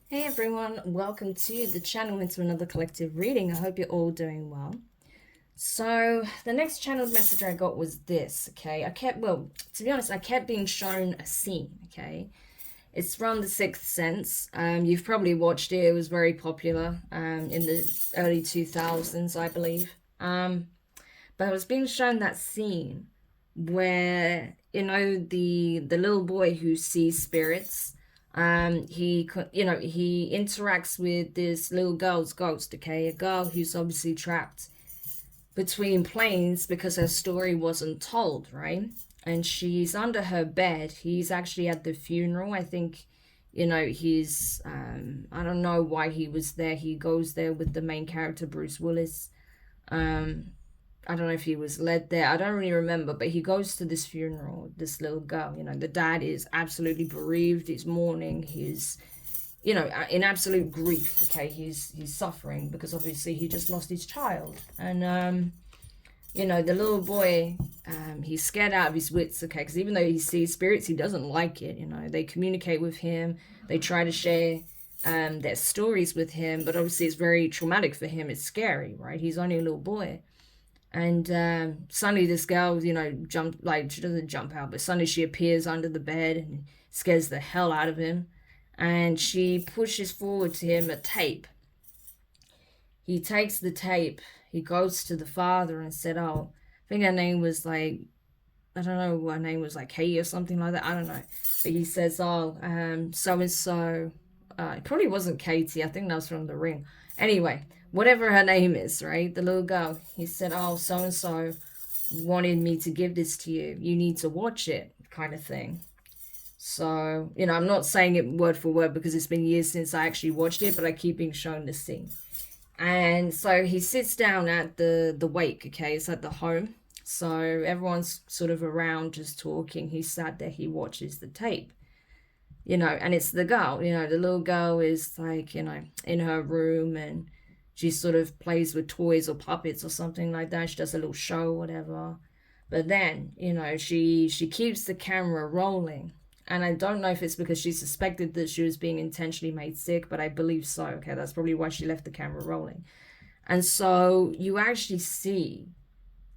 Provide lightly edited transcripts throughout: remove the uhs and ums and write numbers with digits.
Hey everyone, welcome to the channel into another collective reading. I hope you're all doing well. So the next channeled message I got was this, okay? To be honest, I kept being shown a scene, okay? It's from The Sixth Sense. You've probably watched it. It was very popular in the early 2000s, I believe. But I was being shown that scene where, the little boy who sees spirits, he interacts with this little girl's ghost, okay? A girl who's obviously trapped between planes because her story wasn't told, right? And she's under her bed. He's actually at the funeral. I think, he's, I don't know why he was there. He goes there with the main character, Bruce Willis. Um, I don't know if he was led there. I don't really remember, but he goes to this funeral, this little girl. The dad is absolutely bereaved. He's mourning. He's, in absolute grief. Okay, he's suffering because obviously he just lost his child. And the little boy, he's scared out of his wits. Okay, because even though he sees spirits, he doesn't like it. They communicate with him. They try to share their stories with him, but obviously it's very traumatic for him. It's scary, right? He's only a little boy. And suddenly this girl, she doesn't jump out, but suddenly she appears under the bed and scares the hell out of him. And she pushes forward to him a tape. He takes the tape. He goes to the father and said, I think her name was I don't know, her name was Katie or something like that. I don't know. But he says, so-and-so. It probably wasn't Katie. I think that was from The Ring. Anyway, whatever her name is, right? The little girl. He said, so-and-so wanted me to give this to you. You need to watch it, kind of thing. So, I'm not saying it word for word because it's been years since I actually watched it, but I keep being shown the scene. And so he sits down at the wake, okay? It's at the home. So everyone's sort of around just talking. He sat there, he watches the tape. And it's the girl, the little girl is in her room and she sort of plays with toys or puppets or something like that. She does a little show, whatever. But then, she keeps the camera rolling. And I don't know if it's because she suspected that she was being intentionally made sick, but I believe so. Okay, that's probably why she left the camera rolling. And so you actually see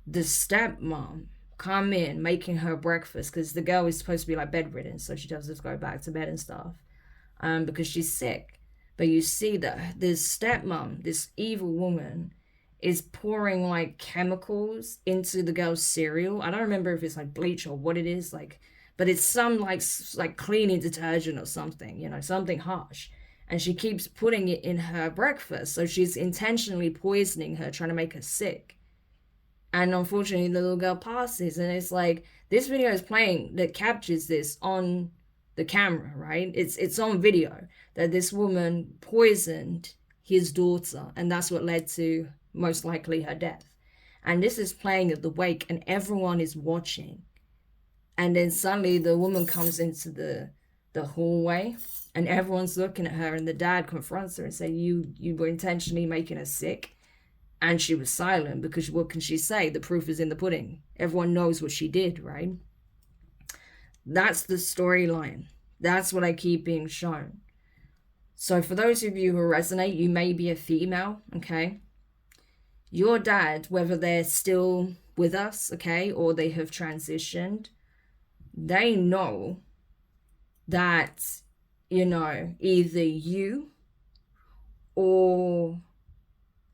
the stepmom come in making her breakfast because the girl is supposed to be bedridden, so she does just go back to bed and stuff because she's sick. But you see that this stepmom, this evil woman, is pouring chemicals into the girl's cereal. I don't remember if it's bleach or what it is, but it's some cleaning detergent or something, something harsh. And she keeps putting it in her breakfast, so she's intentionally poisoning her, trying to make her sick. And unfortunately, the little girl passes, and it's this video is playing that captures this on the camera, right? It's on video that this woman poisoned his daughter, and that's what led to most likely her death. And this is playing at the wake, and everyone is watching. And then suddenly the woman comes into the hallway, and everyone's looking at her, and the dad confronts her and says, you were intentionally making her sick. And she was silent because what can she say? The proof is in the pudding. Everyone knows what she did, right? That's the storyline. That's what I keep being shown. So for those of you who resonate, you may be a female, okay? Your dad, whether they're still with us, okay, or they have transitioned, they know that, either you or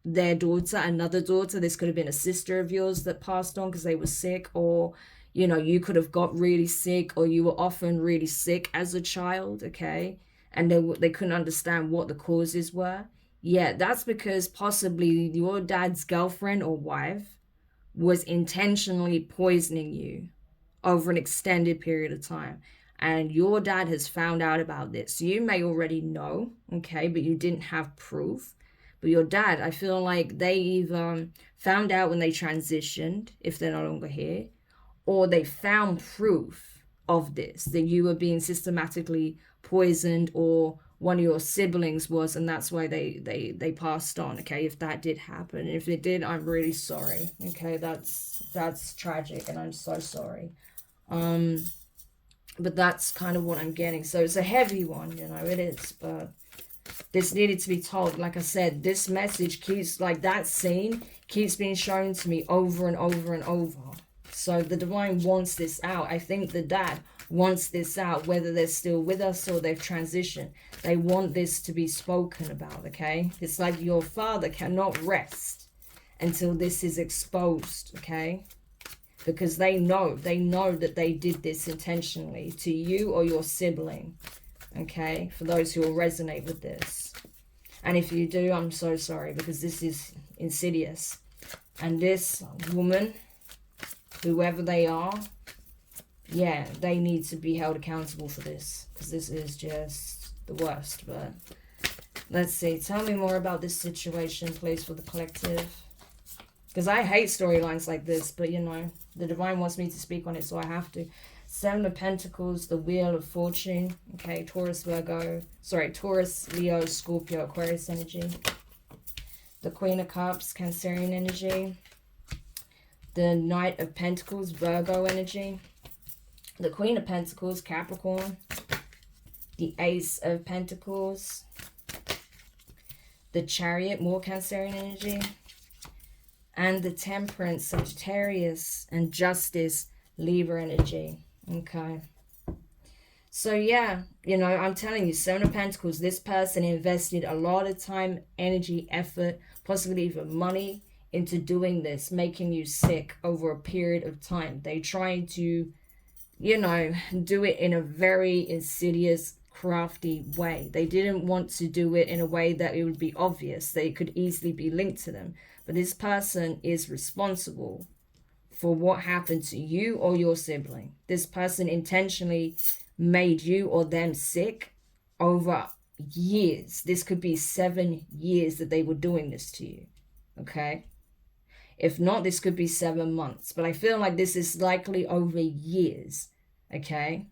their daughter, another daughter, this could have been a sister of yours that passed on because they were sick, or you could have got really sick, or you were often really sick as a child, okay, and they couldn't understand what the causes were. Yeah, that's because possibly your dad's girlfriend or wife was intentionally poisoning you over an extended period of time, and your dad has found out about this. So you may already know, okay, but you didn't have proof. But your dad, I feel like they either found out when they transitioned, if they're no longer here, or they found proof of this, that you were being systematically poisoned, or one of your siblings was, and that's why they passed on, okay, if that did happen. And if it did, I'm really sorry, okay, that's tragic, and I'm so sorry. But that's kind of what I'm getting. So it's a heavy one, it is, but This needed to be told. Like I said, this message keeps, like that scene keeps being shown to me over and over and over. So the divine wants this out. I think the dad wants this out, whether they're still with us or they've transitioned. They want this to be spoken about, okay? It's like your father cannot rest until this is exposed, okay? Because they know that they did this intentionally to you or your sibling, okay? For those who will resonate with this. And if you do, I'm so sorry, because this is insidious. And this woman, whoever they are, yeah, they need to be held accountable for this, because this is just the worst. But let's see. Tell me more about this situation, please, for the collective. Because I hate storylines like this, but, you know, the divine wants me to speak on it, so I have to. 7 of Pentacles, the Wheel of Fortune. Okay, Taurus, Leo, Scorpio, Aquarius energy. The Queen of Cups, Cancerian energy. The Knight of Pentacles, Virgo energy. The Queen of Pentacles, Capricorn. The Ace of Pentacles. The Chariot, more Cancerian energy. And the Temperance, Sagittarius, and Justice, Libra energy. Okay. So yeah, you know, I'm telling you, 7 of Pentacles, this person invested a lot of time, energy, effort, possibly even money into doing this, making you sick over a period of time. They tried to, you know, do it in a very insidious, crafty way. They didn't want to do it in a way that it would be obvious. They could easily be linked to them. But this person is responsible for what happened to you or your sibling. This person intentionally made you or them sick over years. This could be 7 years that they were doing this to you. Okay? If not, this could be 7 months. But I feel like this is likely over years. Okay?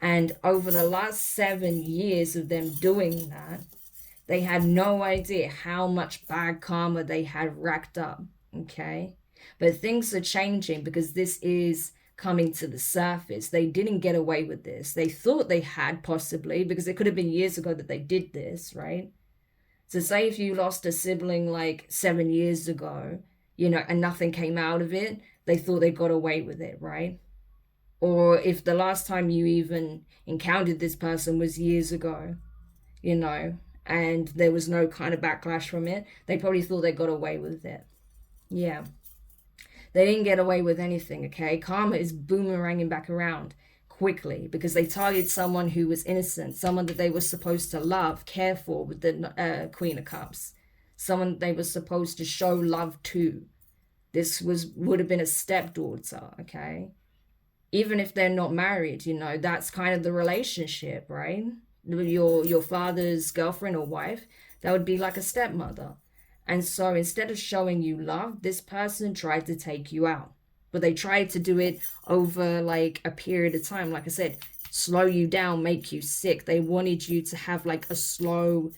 And over the last 7 years of them doing that, they had no idea how much bad karma they had racked up. Okay? But things are changing because this is coming to the surface. They didn't get away with this. They thought they had, possibly, because it could have been years ago that they did this, right? So say if you lost a sibling like 7 years ago, you know, and nothing came out of it, they thought they got away with it, right? Or if the last time you even encountered this person was years ago, you know, and there was no kind of backlash from it, they probably thought they got away with it. Yeah. They didn't get away with anything, okay? Karma is boomeranging back around quickly because they targeted someone who was innocent, someone that they were supposed to love, care for with the Queen of Cups, someone they were supposed to show love to. This would have been a stepdaughter, okay? Even if they're not married, you know, that's kind of the relationship, right? Your father's girlfriend or wife, that would be like a stepmother. And so instead of showing you love, this person tried to take you out. But they tried to do it over like a period of time. Like I said, slow you down, make you sick. They wanted you to have like a slow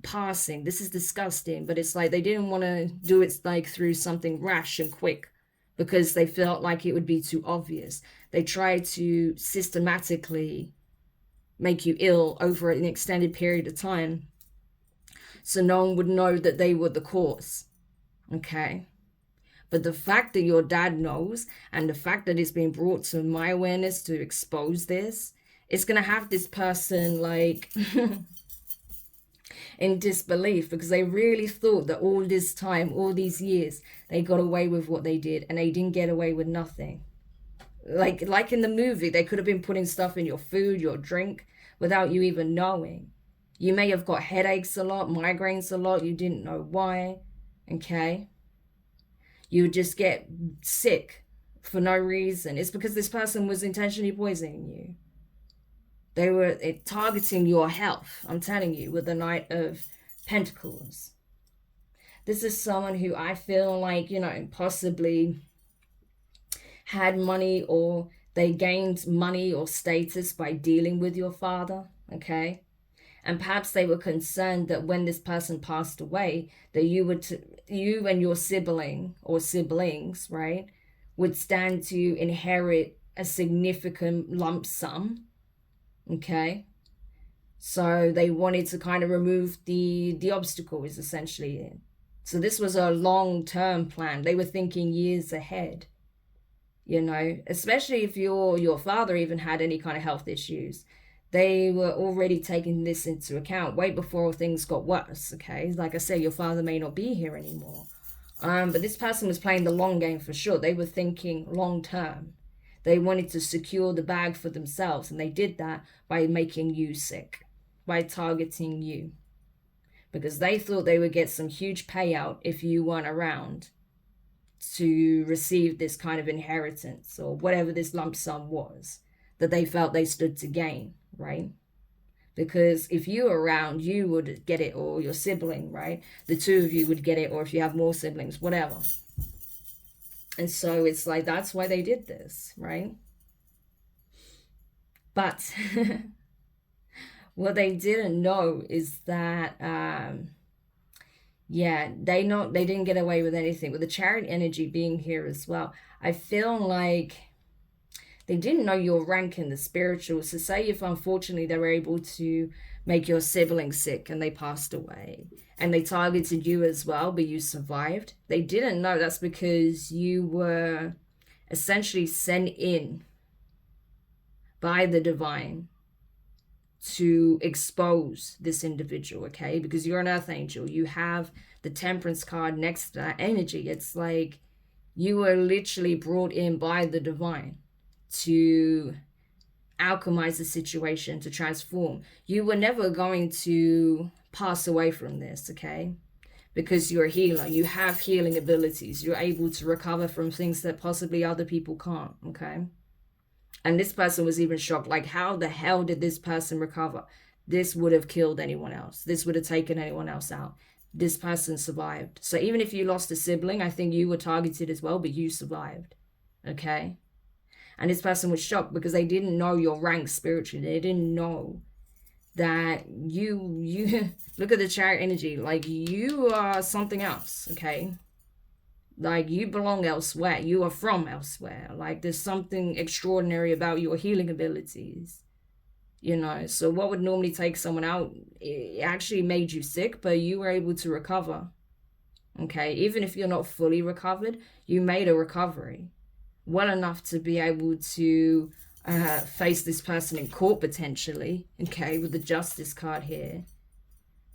passing. This is disgusting, but it's like they didn't want to do it like through something rash and quick because they felt like it would be too obvious. They tried to systematically make you ill over an extended period of time, so no one would know that they were the cause, okay? But the fact that your dad knows, and the fact that it's been brought to my awareness to expose this, it's going to have this person, like, in disbelief, because they really thought that all this time, all these years, they got away with what they did, and they didn't get away with nothing. Like in the movie, they could have been putting stuff in your food, your drink, without you even knowing. You may have got headaches a lot, migraines a lot. You didn't know why, okay? You would just get sick for no reason. It's because this person was intentionally poisoning you. They were targeting your health, I'm telling you, with the Knight of Pentacles. This is someone who I feel like, you know, possibly had money, or they gained money or status by dealing with your father, okay? And perhaps they were concerned that when this person passed away, that you and your sibling or siblings, right, would stand to inherit a significant lump sum, okay? So they wanted to kind of remove the obstacles, essentially. So this was a long-term plan. They were thinking years ahead, you know, especially if your father even had any kind of health issues. They were already taking this into account way before things got worse, okay? Like I said, your father may not be here anymore. But this person was playing the long game for sure. They were thinking long-term. They wanted to secure the bag for themselves, and they did that by making you sick, by targeting you. Because they thought they would get some huge payout if you weren't around to receive this kind of inheritance or whatever this lump sum was that they felt they stood to gain, right? Because if you were around, you would get it, or your sibling, right? The two of you would get it, or if you have more siblings, whatever. And so it's like, that's why they did this, right? But what they didn't know is that yeah, they didn't get away with anything. With the chariot energy being here as well, I feel like they didn't know your rank in the spiritual. So say if unfortunately they were able to make your sibling sick and they passed away, and they targeted you as well, but you survived, they didn't know that's because you were essentially sent in by the divine to expose this individual, okay? Because you're an earth angel. You have the temperance card next to that energy. It's like you were literally brought in by the divine to alchemize the situation, to transform. You were never going to pass away from this, okay? Because you're a healer. You have healing abilities. You're able to recover from things that possibly other people can't, okay? And this person was even shocked, like, how the hell did this person recover? This would have killed anyone else. This would have taken anyone else out. This person survived. So even if you lost a sibling, I think you were targeted as well, but you survived, okay? And this person was shocked because they didn't know your rank spiritually. They didn't know that you look at the chariot energy, like you are something else, okay? Like you belong elsewhere. You are from elsewhere. Like there's something extraordinary about your healing abilities, you know? So what would normally take someone out, it actually made you sick, but you were able to recover, okay? Even if you're not fully recovered, you made a recovery well enough to be able to face this person in court potentially, okay, with the justice card here.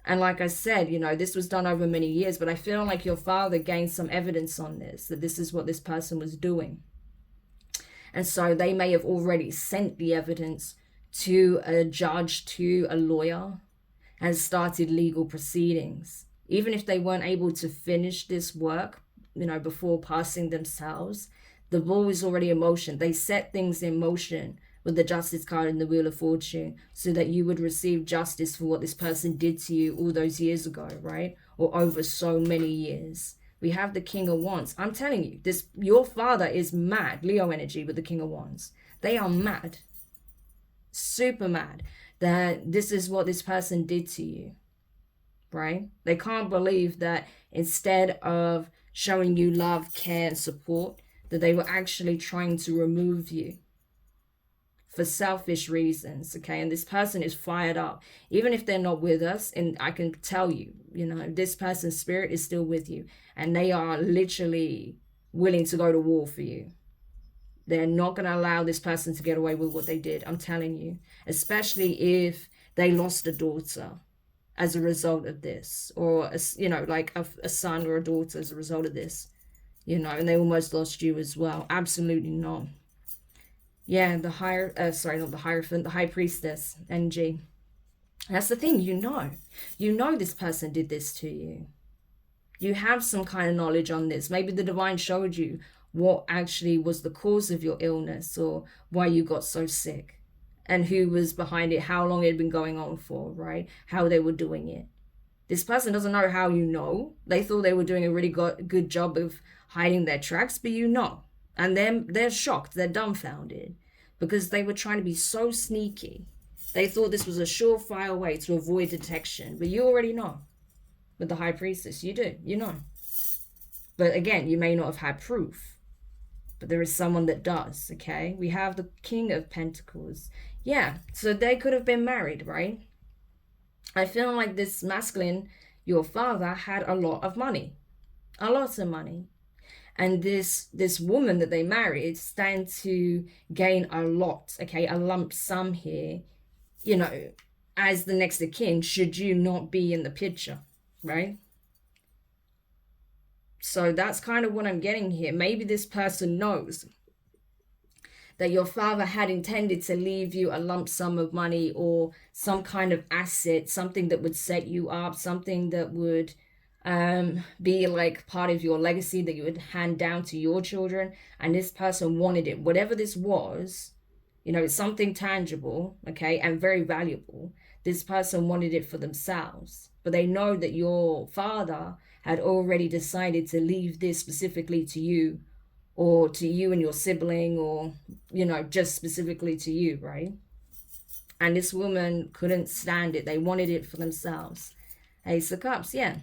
And like I said, you know, this was done over many years, but I feel like your father gained some evidence on this, that this is what this person was doing. And so they may have already sent the evidence to a judge, to a lawyer, and started legal proceedings. Even if they weren't able to finish this work, you know, before passing themselves, the ball is already in motion. They set things in motion with the justice card and the wheel of fortune so that you would receive justice for what this person did to you all those years ago, right? Or over so many years. We have the King of Wands. I'm telling you, your father is mad. Leo energy with the King of Wands. They are mad. Super mad that this is what this person did to you, right? They can't believe that instead of showing you love, care, and support, that they were actually trying to remove you for selfish reasons, okay? And this person is fired up. Even if they're not with us, and I can tell you, you know, this person's spirit is still with you, and they are literally willing to go to war for you. They're not going to allow this person to get away with what they did, I'm telling you. Especially if they lost a daughter as a result of this, or, you know, like a son or a daughter as a result of this. You know, and they almost lost you as well. Absolutely not. Yeah, the High Priestess energy. That's the thing, you know this person did this to you. You have some kind of knowledge on this. Maybe the divine showed you what actually was the cause of your illness, or why you got so sick, and who was behind it, how long it had been going on for, right? How they were doing it. This person doesn't know how you know. They thought they were doing a really good job of hiding their tracks, but you know. And they're shocked, they're dumbfounded, because they were trying to be so sneaky. They thought this was a surefire way to avoid detection, but you already know. With the High Priestess, you do, you know. But again, you may not have had proof, but there is someone that does, okay? We have the King of Pentacles. Yeah, so they could have been married, right? I feel like this masculine, your father, had a lot of money. A lot of money. And this woman that they married stand to gain a lot, okay, a lump sum here, you know, as the next of kin, should you not be in the picture, right? So that's kind of what I'm getting here. Maybe this person knows that your father had intended to leave you a lump sum of money or some kind of asset, something that would set you up, something that would be like part of your legacy that you would hand down to your children. And this person wanted it. Whatever this was, you know, it's something tangible, okay, and very valuable. This person wanted it for themselves. But they know that your father had already decided to leave this specifically to you, or to you and your sibling, or, you know, just specifically to you, right? And this woman couldn't stand it. They wanted it for themselves. Ace of Cups, yeah.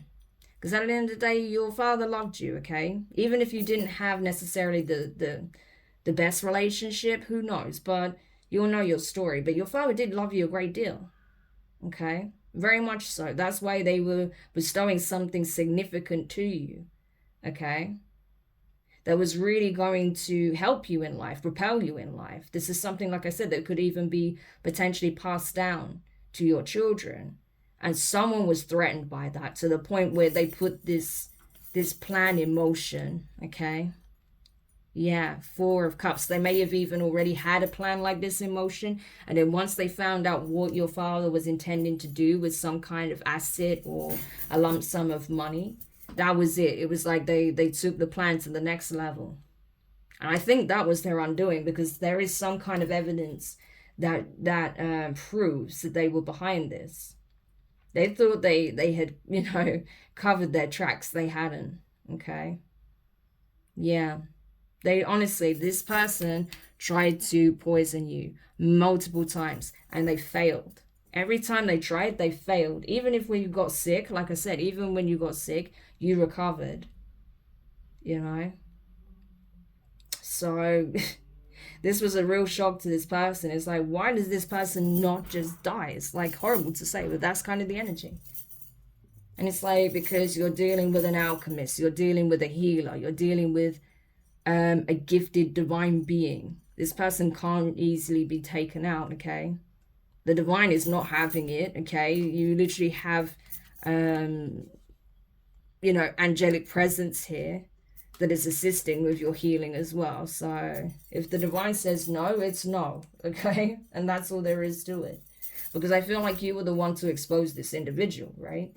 Because at the end of the day, your father loved you, okay? Even if you didn't have necessarily the best relationship, who knows? But you'll know your story. But your father did love you a great deal, okay? Very much so. That's why they were bestowing something significant to you, okay? That was really going to help you in life, propel you in life. This is something, like I said, that could even be potentially passed down to your children. And someone was threatened by that to the point where they put this plan in motion, okay? Yeah, Four of Cups. They may have even already had a plan like this in motion. And then once they found out what your father was intending to do with some kind of asset or a lump sum of money, that was it. It was like they took the plan to the next level. And I think that was their undoing, because there is some kind of evidence that proves that they were behind this. They thought they had, you know, covered their tracks. They hadn't, okay? Yeah. They honestly, this person tried to poison you multiple times and they failed. Every time they tried, they failed. Even if when you got sick, like I said, even when you got sick, you recovered, you know? So this was a real shock to this person. It's like, why does this person not just die? It's like horrible to say, but that's kind of the energy. And it's like, because you're dealing with an alchemist, you're dealing with a healer, you're dealing with a gifted divine being. This person can't easily be taken out, okay? The divine is not having it, okay? You literally have, you know, angelic presence here that is assisting with your healing as well. So if the divine says no, it's no, okay? And that's all there is to it. Because I feel like you were the one to expose this individual, right?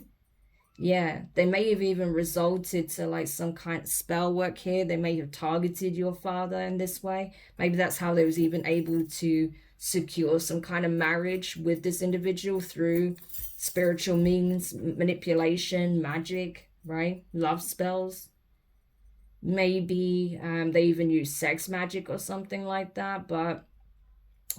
Yeah, they may have even resulted to like some kind of spell work here. They may have targeted your father in this way. Maybe that's how they was even able to secure some kind of marriage with this individual through spiritual means, manipulation, magic, right? Love spells. Maybe they even use sex magic or something like that, but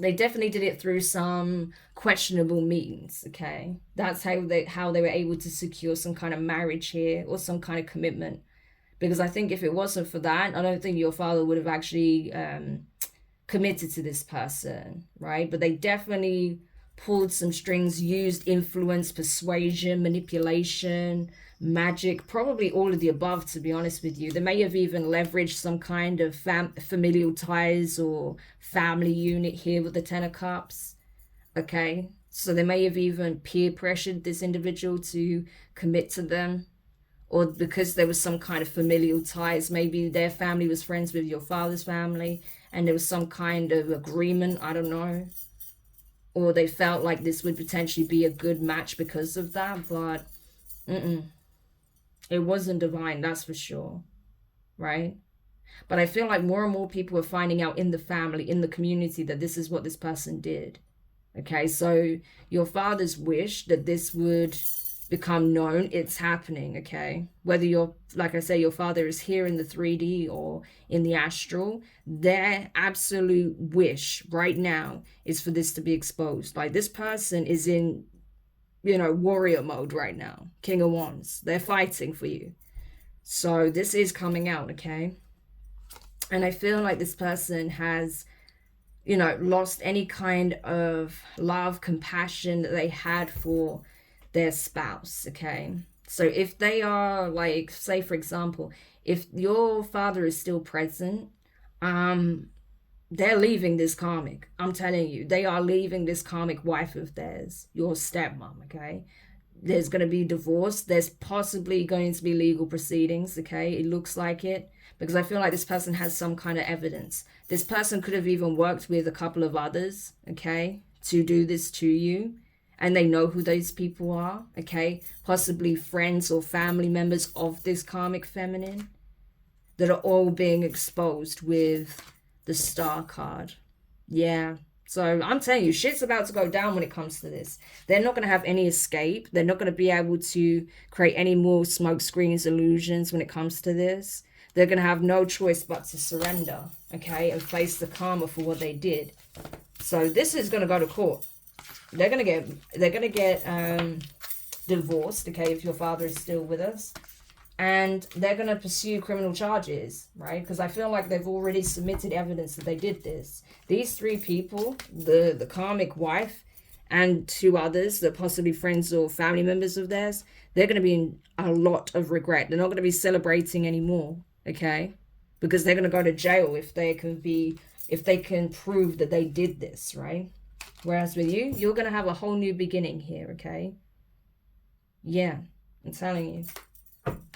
they definitely did it through some questionable means, okay? That's how they were able to secure some kind of marriage here or some kind of commitment. Because I think if it wasn't for that, I don't think your father would have actually committed to this person, right? But they definitely pulled some strings, used influence, persuasion, manipulation, magic, probably all of the above, to be honest with you. They may have even leveraged some kind of familial ties or family unit here with the Ten of Cups, okay? So they may have even peer pressured this individual to commit to them, or because there was some kind of familial ties. Maybe their family was friends with your father's family and there was some kind of agreement, I don't know. Or they felt like this would potentially be a good match because of that, but it wasn't divine, that's for sure, right? But I feel like more and more people are finding out in the family, in the community, that this is what this person did. Okay, so your father's wish that this would become known, it's happening, okay? Whether you're, like I say, your father is here in the 3D or in the astral, their absolute wish right now is for this to be exposed. Like, this person is in, you know, warrior mode right now. King of Wands. They're fighting for you. So this is coming out, okay? And I feel like this person has, you know, lost any kind of love, compassion that they had for their spouse, okay? So if they are like, say for example, if your father is still present, they're leaving this karmic. I'm telling you, they are leaving this karmic wife of theirs, your stepmom, okay? There's going to be divorce. There's possibly going to be legal proceedings, okay? It looks like it, because I feel like this person has some kind of evidence. This person could have even worked with a couple of others, okay, to do this to you, and they know who those people are, okay? Possibly friends or family members of this karmic feminine that are all being exposed with the Star card. Yeah. So I'm telling you, shit's about to go down when it comes to this. They're not going to have any escape. They're not going to be able to create any more smoke screens, illusions when it comes to this. They're going to have no choice but to surrender, okay, and face the karma for what they did. So this is going to go to court. They're going to get divorced, okay, if your father is still with us. And they're going to pursue criminal charges, right? Because I feel like they've already submitted evidence that they did this. These three people, the karmic wife and two others that possibly friends or family members of theirs, they're going to be in a lot of regret. They're not going to be celebrating anymore, okay? Because they're going to go to jail if they can prove that they did this, right? Whereas with you, you're going to have a whole new beginning here, okay? Yeah, I'm telling you.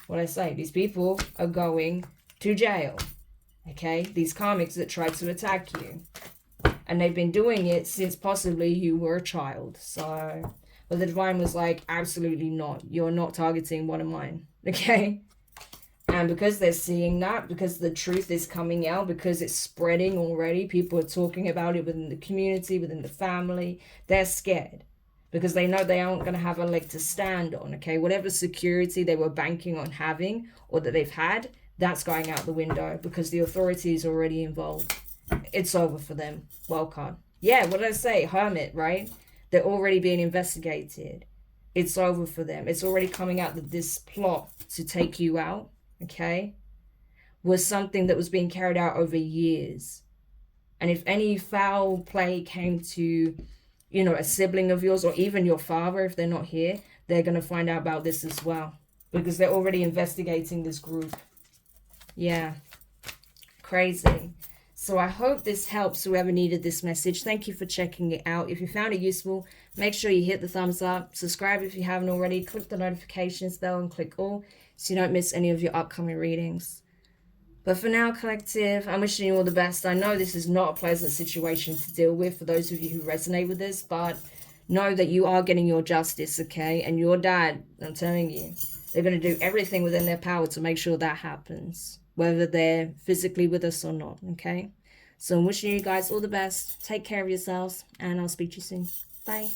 What I say, these people are going to jail, okay? These karmics that tried to attack you. And they've been doing it since possibly you were a child. So, but the divine was like, absolutely not. You're not targeting one of mine, okay? And because they're seeing that, because the truth is coming out, because it's spreading already, people are talking about it within the community, within the family, they're scared. Because they know they aren't going to have a leg to stand on, okay? Whatever security they were banking on having or that they've had, that's going out the window because the authority is already involved. It's over for them. Wild card. Yeah, what did I say? Hermit, right? They're already being investigated. It's over for them. It's already coming out that this plot to take you out, okay, was something that was being carried out over years. And if any foul play came to, you know, a sibling of yours or even your father, if they're not here, they're going to find out about this as well because they're already investigating this group. Yeah. Crazy. So I hope this helps whoever needed this message. Thank you for checking it out. If you found it useful, make sure you hit the thumbs up. Subscribe if you haven't already. Click the notifications bell and click all so you don't miss any of your upcoming readings. But for now, collective, I'm wishing you all the best. I know this is not a pleasant situation to deal with for those of you who resonate with this, but know that you are getting your justice, okay? And your dad, I'm telling you, they're going to do everything within their power to make sure that happens, whether they're physically with us or not, okay? So I'm wishing you guys all the best. Take care of yourselves, and I'll speak to you soon. Bye.